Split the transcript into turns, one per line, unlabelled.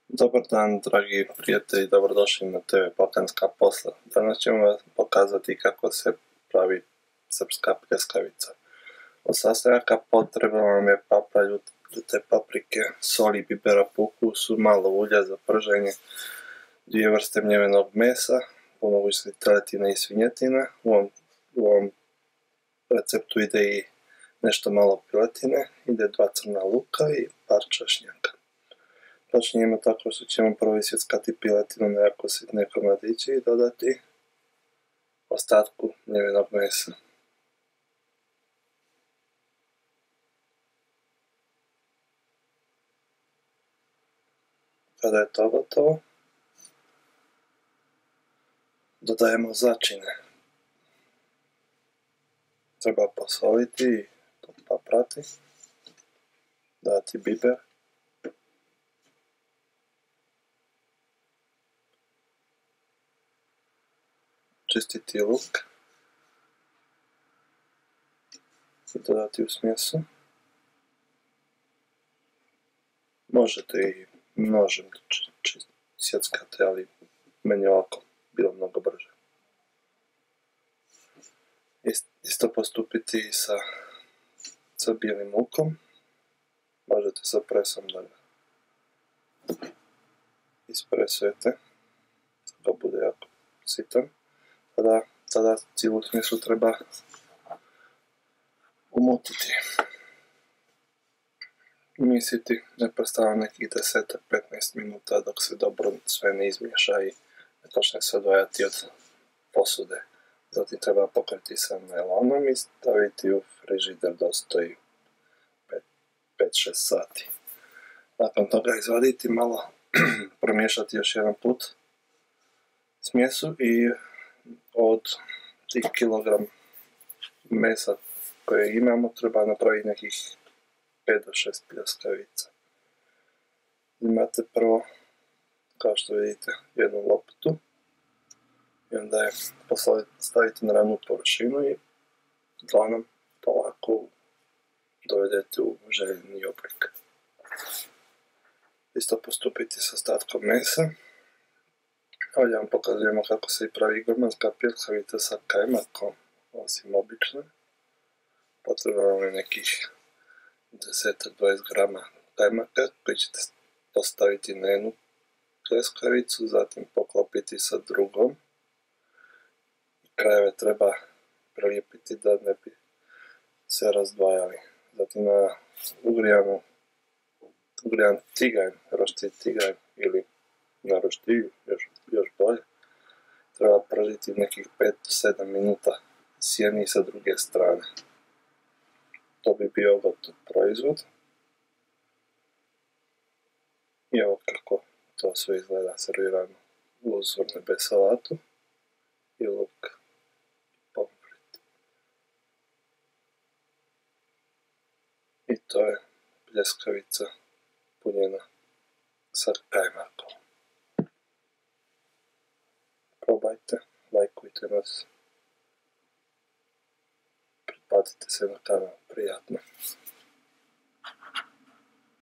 Dobar dan, dragi prijatelji, dobrodošli na TV Balkanska posla. Danas ćemo vam pokazati kako se pravi srpska pljeskavica. Od sastojaka potrebno vam je paprika, ljute paprike, sol i bibera po ukusu, malo ulja za prženje, 2 vrste mljevenog mesa, po mogućnosti teletine i svinjetine. U ovom receptu ide i nešto malo piletine, ide 2 crna luka i par češnjaka. Počinjemo tako što ćemo prvo isjeckati piletinu na jako sitne komadiće i dodati ostatku mljevenog mesa. Kada je to gotovo, dodajemo začine. Treba posoliti i poprati, dati biber, čistiti luk i dodati u smjesu. Možete i nožem sjeckati, ali meni ovako bilo mnogo brže. Isto postupiti i sa bijelim lukom. Možete sa presom da ga ispresujete, da bude jako sitan. Tada cijelu smjesu treba umutiti. Misiti neprestano nekih 10-15 minuta dok se dobro sve ne izmiješa i ne počne se odvajati od posude. Zatim treba pokriti sa najlonom i staviti u frižider da stoji 5-6 sati. Nakon toga izvaditi malo, promiješati još jedan put smjesu i od tih kilogram mesa koje imamo treba napraviti nekih 5 do 6 pljeskavica. Imate prvo, kao što vidite, jednu loptu i onda je stavite na ravnu površinu i dlanom polako dovedete u željeni oblik. Isto postupiti sa ostatkom mesa. Ovdje vam pokazujemo kako se i pravi gurmanska pljeskavica sa kajmakom, osim obične. Potrebno vam je nekih 10-20 grama kajmaka koji ćete postaviti na jednu pljeskavicu, zatim poklopiti sa drugom. Krajeve treba prelijepiti da ne bi se razdvajali. Zatim na ugrijan tiganj, roštilj tiganj ili na roštilju, još bolje, treba pržiti nekih 5 do 7 minuta sjeni sa druge strane. To bi bio gotov proizvod. I evo kako to sve izgleda servirano uz vrbe salatu i luk i pomfrit. I to je pljeskavica punjena sa kajmakom. Probajte, lajkujte nas, pretplatite se na kanal, prijatno.